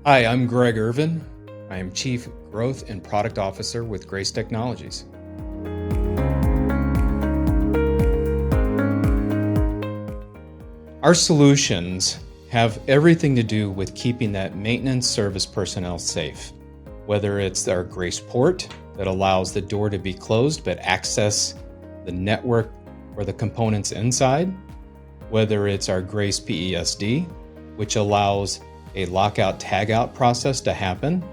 Hi, I'm Greg Irvin. I am Chief Growth and Product Officer with Grace Technologies. Our solutions have everything to do with keeping that maintenance service personnel safe. Whether it's our GracePort that allows the door to be closed but access the network or the components inside, whether it's our GracePESD, which allows a lockout tagout process to happen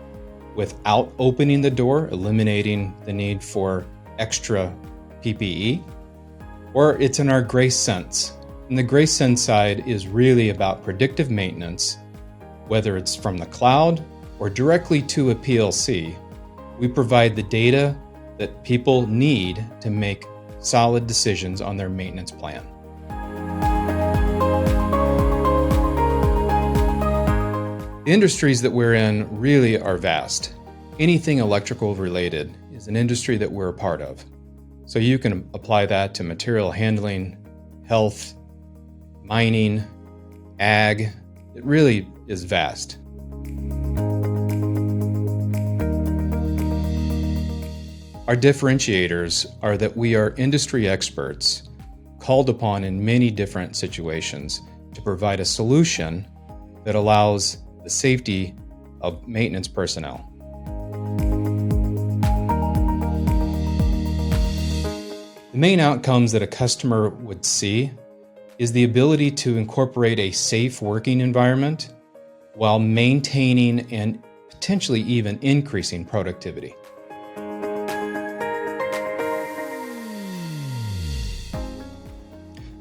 without opening the door, eliminating the need for extra PPE, or it's in our GraceSense. And the GraceSense side is really about predictive maintenance, whether it's from the cloud or directly to a PLC. We provide the data that people need to make solid decisions on their maintenance plan. The industries that we're in really are vast. Anything electrical related is an industry that we're a part of. So you can apply that to material handling, health, mining, ag. It really is vast. Our differentiators are that we are industry experts called upon in many different situations to provide a solution that allows the safety of maintenance personnel. The main outcomes that a customer would see is the ability to incorporate a safe working environment while maintaining and potentially even increasing productivity.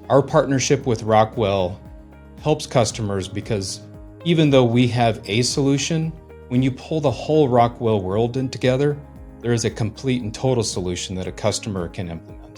Our partnership with Rockwell helps customers because even though we have a solution, when you pull the whole Rockwell world in together, there is a complete and total solution that a customer can implement.